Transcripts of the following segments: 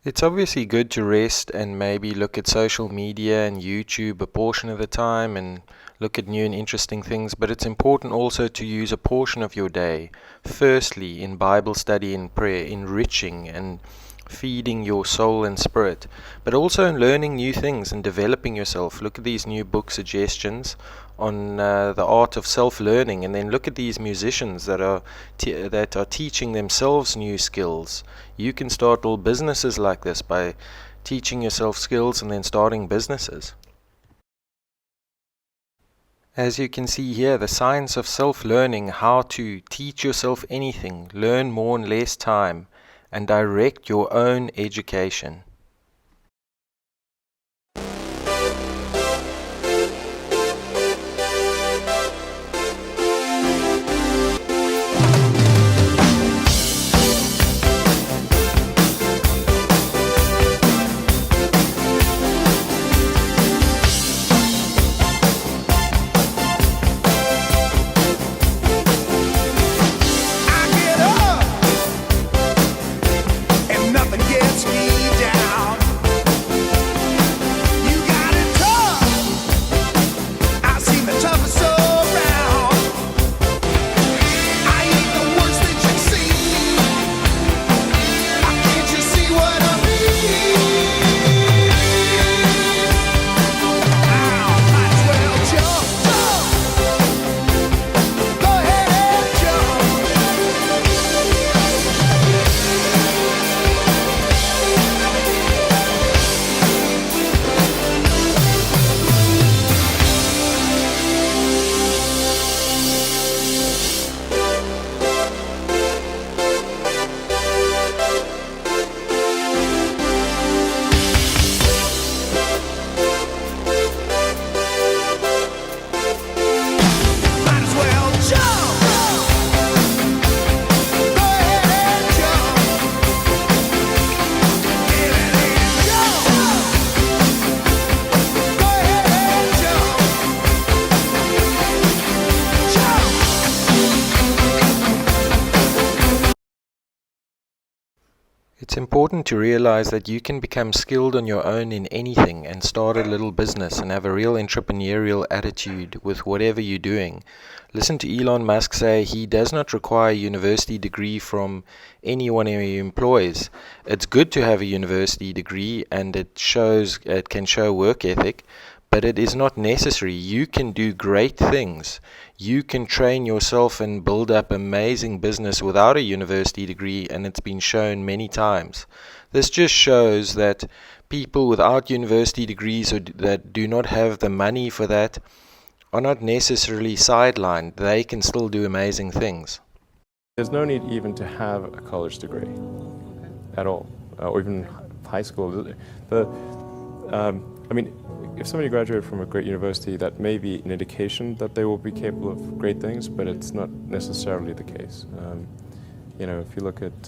It's obviously good to rest and maybe look at social media and YouTube a portion of the time and look at new and interesting things, but it's important also to use a portion of your day, firstly in Bible study and prayer, enriching and feeding your soul and spirit, but also in learning new things and developing yourself. Look at these new book suggestions on the art of self-learning, and then look at these musicians that are teaching themselves new skills. You can start all businesses like this by teaching yourself skills and then starting businesses. As you can see here, the science of self-learning, how to teach yourself anything, learn more in less time, and direct your own education. It's important to realize that you can become skilled on your own in anything and start a little business and have a real entrepreneurial attitude with whatever you're doing. Listen to Elon Musk say he does not require a university degree from anyone he employs. It's good to have a university degree and it can show work ethic, but it is not necessary. You can do great things. You can train yourself and build up amazing business without a university degree, and it's been shown many times. This just shows that people without university degrees or that do not have the money for that are not necessarily sidelined. They can still do amazing things. There's no need even to have a college degree at all, or even high school. If somebody graduated from a great university, that may be an indication that they will be capable of great things, but it's not necessarily the case. If you look at,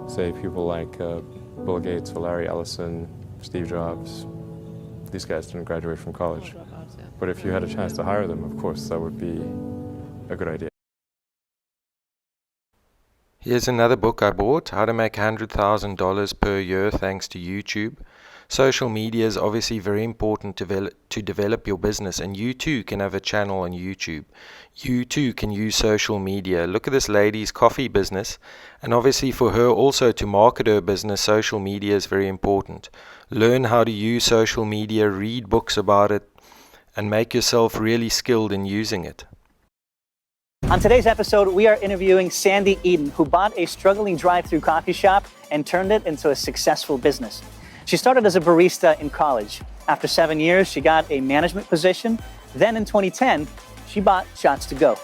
say, people like Bill Gates or Larry Ellison, Steve Jobs, these guys didn't graduate from college. But if you had a chance to hire them, of course, that would be a good idea. Here's another book I bought, How to Make $100,000 per year thanks to YouTube. Social media is obviously very important to develop your business, and you too can have a channel on YouTube. You too can use social media. Look at this lady's coffee business, and obviously for her also to market her business, social media is very important. Learn how to use social media, read books about it, and make yourself really skilled in using it. On today's episode, we are interviewing Sandy Eden, who bought a struggling drive-thru coffee shop and turned it into a successful business. She started as a barista in college. After 7 years, she got a management position. Then in 2010, she bought Shots to Go.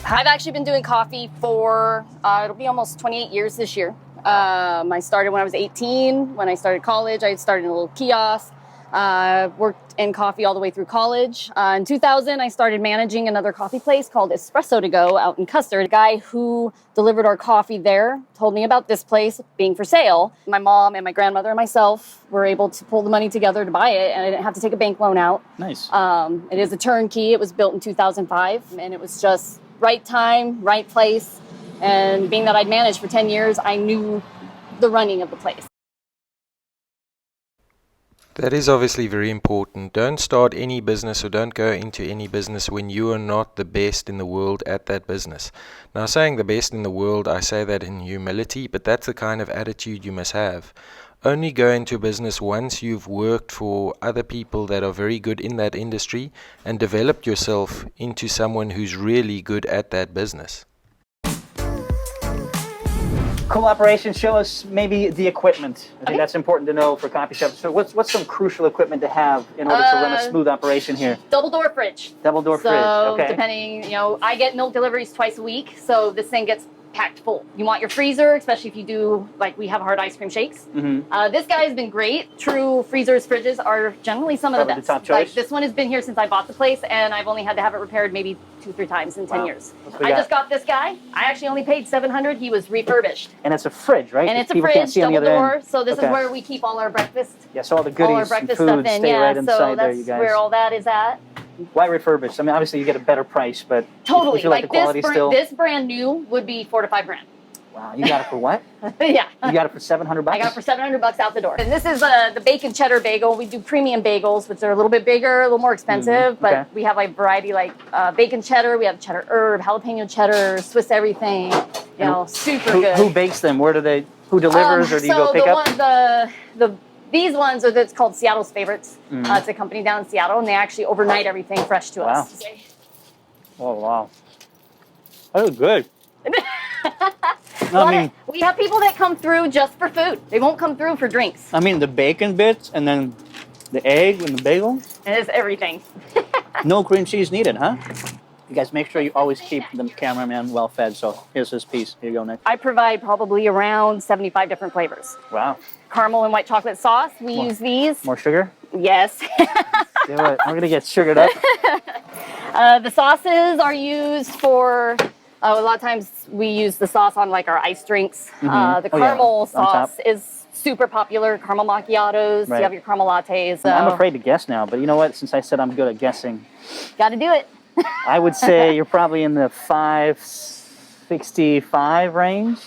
I've actually been doing coffee for, it'll be almost 28 years this year. I started when I was 18. When I started college, I started in a little kiosk. Worked in coffee all the way through college. In 2000, I started managing another coffee place called Espresso to Go out in Custer. The guy who delivered our coffee there told me about this place being for sale. My mom and my grandmother and myself were able to pull the money together to buy it, and I didn't have to take a bank loan out. Nice. It is a turnkey. It was built in 2005, and it was just right time, right place. And being that I'd managed for 10 years, I knew the running of the place. That is obviously very important. Don't start any business or don't go into any business when you are not the best in the world at that business. Now, saying the best in the world, I say that in humility, but that's the kind of attitude you must have. Only go into business once you've worked for other people that are very good in that industry and developed yourself into someone who's really good at that business. Cool operation. Show us maybe the equipment. I think that's important to know for coffee shops. So what's some crucial equipment to have in order to run a smooth operation here? Double door fridge. Double door fridge. So Okay. depending, I get milk deliveries twice a week, so this thing gets packed full. You want your freezer, especially if you do, like we have hard ice cream shakes. This guy has been great. True freezers, fridges are generally some of the Probably best. the top choice. Like this one has been here since I bought the place, and I've only had to have it repaired maybe 2-3 times in 10 Wow. years. What's we I got? just got this guy. I actually only paid $700. He was refurbished. And it's a fridge, right? And it's a People can't fridge, see on the double other door. end. So this Okay. is where we keep all our breakfast, Yeah, so all the all goodies our and breakfast food stuff in. stay Yeah, right so inside there, that's you guys. where all that is at. Why refurbished? I mean, obviously you get a better price, but Totally. you feel like the quality still. This brand new would be $4 to $5 grand. Wow, you got it for what? Yeah. You got it for $700? I got it for $700 out the door. And this is the bacon cheddar bagel. We do premium bagels, which are a little bit bigger, a little more expensive, but okay. we have a variety like bacon cheddar, we have cheddar herb, jalapeno cheddar, Swiss everything, super good. Who bakes them? Who delivers, or do you go pick up? These ones are it's called Seattle's Favorites. It's a company down in Seattle, and they actually overnight everything fresh to us. Oh, wow. That was good. I mean, we have people that come through just for food. They won't come through for drinks. the bacon bits and then the egg and the bagel. And it's everything. No cream cheese needed, huh? You guys make sure you always keep the cameraman well fed. So here's his piece. Here you go, Nick. I provide probably around 75 different flavors. Wow. Caramel and white chocolate sauce. We use these. More sugar? Yes. Do it. I'm going to get sugared up. The sauces are used for, a lot of times we use the sauce on like our ice drinks. The Oh, yeah. caramel On top. sauce is super popular. Caramel macchiatos. Right. You have your caramel lattes. So I'm afraid to guess now, but you know what? Since I said I'm good at guessing, got to do it. I would say you're probably in the 565 range.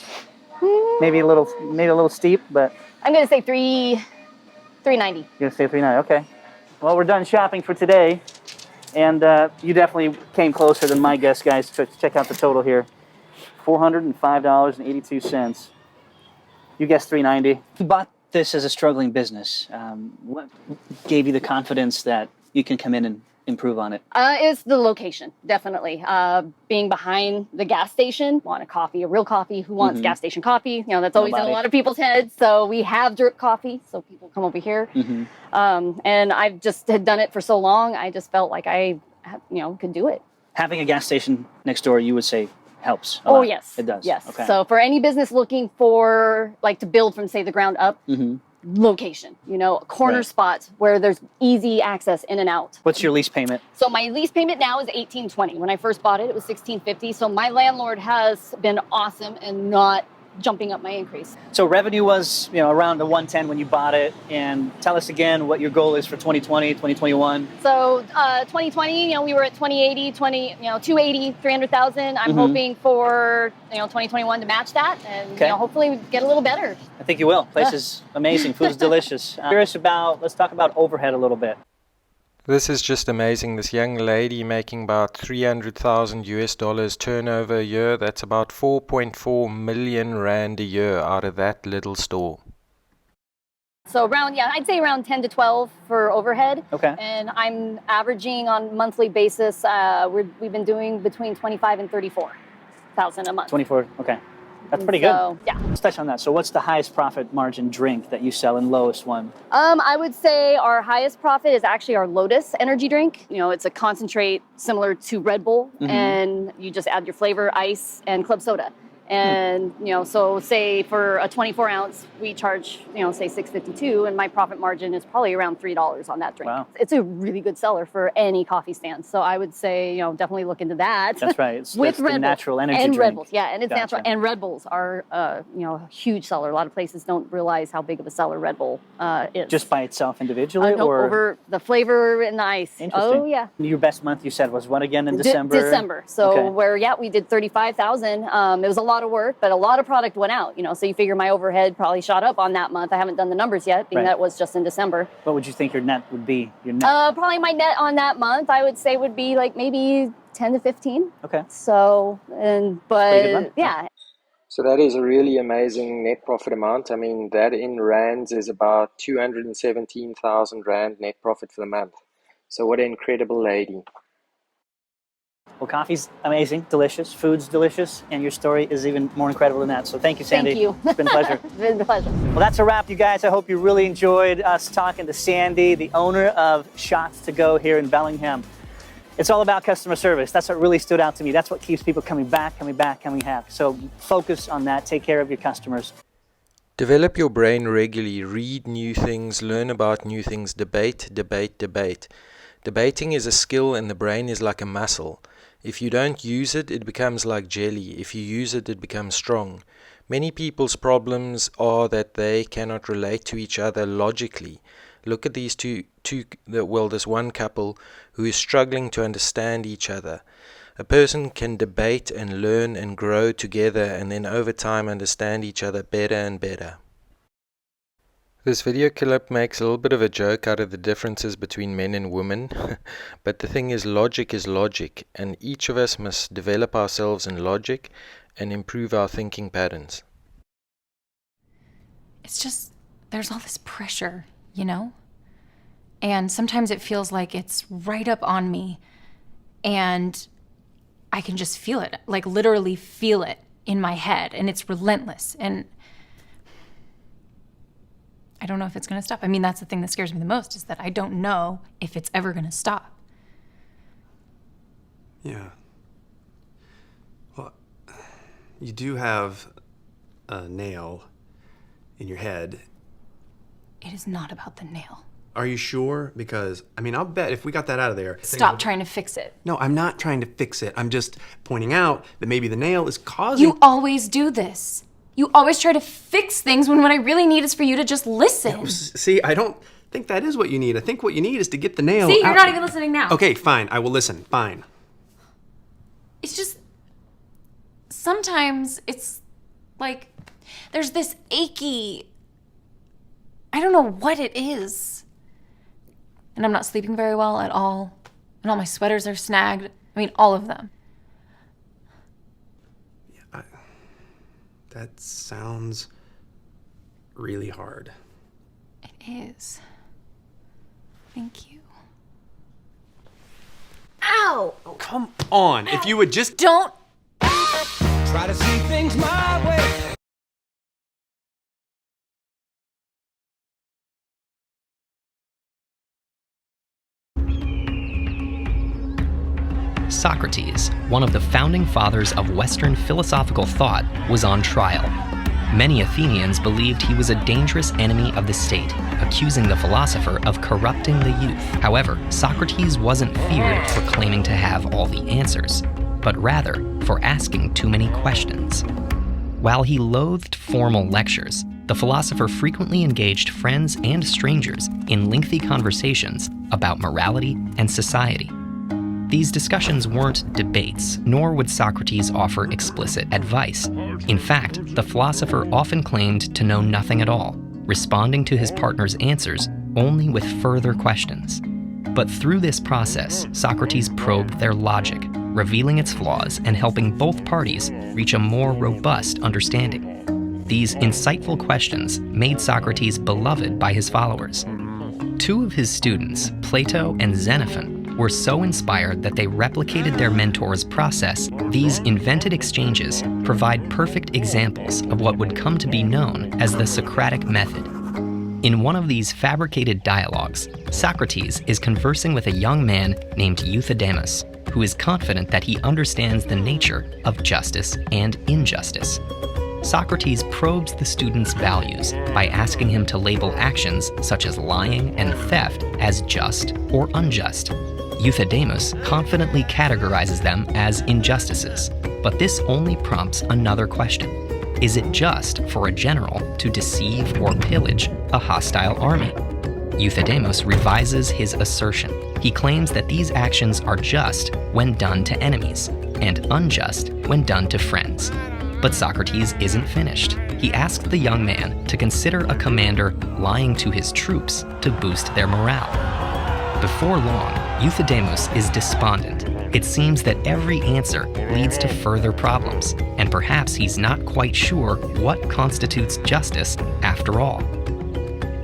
Maybe a little steep, but I'm going to say 390. you're gonna say 39. Okay. Well, we're done shopping for today, and you definitely came closer than my guess, guys. Check out the total here: $405.82. You guessed 390. You bought this as a struggling business. What gave you the confidence that you can come in and improve on it? It's the location, definitely. Being behind the gas station, want a real coffee. Who wants gas station coffee? That's always in Nobody. a lot of people's heads. So we have drip coffee, so people come over here. And I've just had done it for so long, I just felt like I, could do it. Having a gas station next door, you would say, helps. a Oh, lot. yes. It does. Yes. Okay. So for any business looking for, to build from, say, the ground up, location, a corner Right. spot where there's easy access in and out. What's your lease payment? So my lease payment now is $1,820. When I first bought it, it was $1,650. So my landlord has been awesome and not jumping up my increase. So revenue was, around the 110 when you bought it. And tell us again what your goal is for 2020, 2021. So 2020, we were at 280, 300,000. I'm hoping for 2021 to match that, and Okay. hopefully we get a little better. I think you will. Place is amazing. Food's delicious. Let's talk about overhead a little bit. This is just amazing. This young lady making about $300,000 turnover a year. That's about 4.4 million rand a year out of that little store. So I'd say around 10 to 12 for overhead. Okay. And I'm averaging on a monthly basis, we've been doing between 25 and 34,000 a month. 24. Okay. That's pretty good. So, yeah. Let's touch on that. So what's the highest profit margin drink that you sell and lowest one? I would say our highest profit is actually our Lotus energy drink. It's a concentrate similar to Red Bull, and you just add your flavor, ice, and club soda. And, so say for a 24 ounce, we charge, say $6.52, and my profit margin is probably around $3 on that drink. Wow. It's a really good seller for any coffee stand. So I would say, definitely look into that. That's right. It's With the Red Bull natural energy and drink. Red Bulls, yeah, and it's Gotcha. natural. And Red Bulls are, a huge seller. A lot of places don't realize how big of a seller Red Bull is. Just by itself individually, No, or over the flavor and the ice. Interesting. Oh yeah. Your best month you said was what again in December? December. So Okay. we did 35,000. It was a lot lot of work, but a lot of product went out, so you figure my overhead probably shot up on that month. I haven't done the numbers yet, being that was just in December. What would you think your net would be? Probably my net on that month, I would say, would be like maybe 10 to 15. Okay. So, yeah. So that is a really amazing net profit amount. I mean, that in rands is about 217,000 Rand net profit for the month. So what an incredible lady. Well, coffee's amazing, delicious, food's delicious, and your story is even more incredible than that. So thank you, Sandy. Thank you. It's been a pleasure. It's been a pleasure. Well, that's a wrap, you guys. I hope you really enjoyed us talking to Sandy, the owner of Shots to Go here in Bellingham. It's all about customer service. That's what really stood out to me. That's what keeps people coming back. So focus on that. Take care of your customers. Develop your brain regularly. Read new things. Learn about new things. Debate. Debating is a skill, and the brain is like a muscle. If you don't use it, it becomes like jelly. If you use it, it becomes strong. Many people's problems are that they cannot relate to each other logically. Look at these this one couple who is struggling to understand each other. A person can debate and learn and grow together, and then over time understand each other better and better. This video clip makes a little bit of a joke out of the differences between men and women, but the thing is logic, and each of us must develop ourselves in logic and improve our thinking patterns. It's just, there's all this pressure, And sometimes it feels like it's right up on me, and I can just feel it, like literally feel it in my head, and it's relentless, and I don't know if it's going to stop. I mean, that's the thing that scares me the most, is that I don't know if it's ever going to stop. Yeah. Well, you do have a nail in your head. It is not about the nail. Are you sure? Because, I'll bet if we got that out of there... Stop trying to fix it. No, I'm not trying to fix it. I'm just pointing out that maybe the nail is causing... You always do this. You always try to fix things when what I really need is for you to just listen. No, see, I don't think that is what you need. I think what you need is to get the nail See, you're out. not even listening now. Okay, fine. I will listen. Fine. It's just... Sometimes it's like there's this achy... I don't know what it is. And I'm not sleeping very well at all. And all my sweaters are snagged. All of them. Yeah, that sounds really hard. It is. Thank you. Ow! Oh, come on. Ow. If you would just... Don't... Try to see things my way. Socrates, one of the founding fathers of Western philosophical thought, was on trial. Many Athenians believed he was a dangerous enemy of the state, accusing the philosopher of corrupting the youth. However, Socrates wasn't feared for claiming to have all the answers, but rather for asking too many questions. While he loathed formal lectures, the philosopher frequently engaged friends and strangers in lengthy conversations about morality and society. These discussions weren't debates, nor would Socrates offer explicit advice. In fact, the philosopher often claimed to know nothing at all, responding to his partner's answers only with further questions. But through this process, Socrates probed their logic, revealing its flaws and helping both parties reach a more robust understanding. These insightful questions made Socrates beloved by his followers. Two of his students, Plato and Xenophon, were so inspired that they replicated their mentor's process. These invented exchanges provide perfect examples of what would come to be known as the Socratic method. In one of these fabricated dialogues, Socrates is conversing with a young man named Euthydemus, who is confident that he understands the nature of justice and injustice. Socrates probes the student's values by asking him to label actions such as lying and theft as just or unjust. Euthydemus confidently categorizes them as injustices, but this only prompts another question. Is it just for a general to deceive or pillage a hostile army? Euthydemus revises his assertion. He claims that these actions are just when done to enemies, and unjust when done to friends. But Socrates isn't finished. He asked the young man to consider a commander lying to his troops to boost their morale. Before long, Euthydemus is despondent. It seems that every answer leads to further problems, and perhaps he's not quite sure what constitutes justice after all.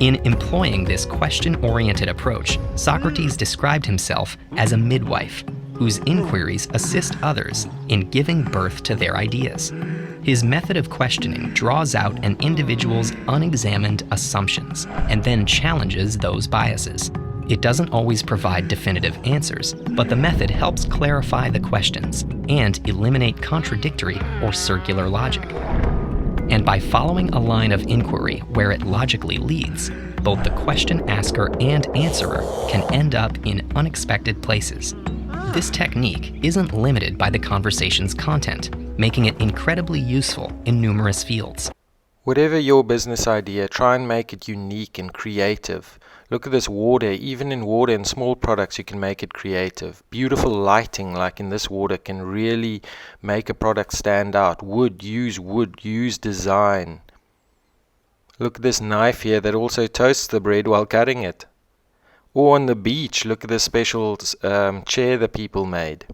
In employing this question-oriented approach, Socrates described himself as a midwife, whose inquiries assist others in giving birth to their ideas. His method of questioning draws out an individual's unexamined assumptions and then challenges those biases. It doesn't always provide definitive answers, but the method helps clarify the questions and eliminate contradictory or circular logic. And by following a line of inquiry where it logically leads, both the question asker and answerer can end up in unexpected places. This technique isn't limited by the conversation's content, making it incredibly useful in numerous fields. Whatever your business idea, try and make it unique and creative. Look at this water. Even in water and small products, you can make it creative. Beautiful lighting, like in this water, can really make a product stand out. Wood, use design. Look at this knife here that also toasts the bread while cutting it. Or on the beach, look at this special chair that people made.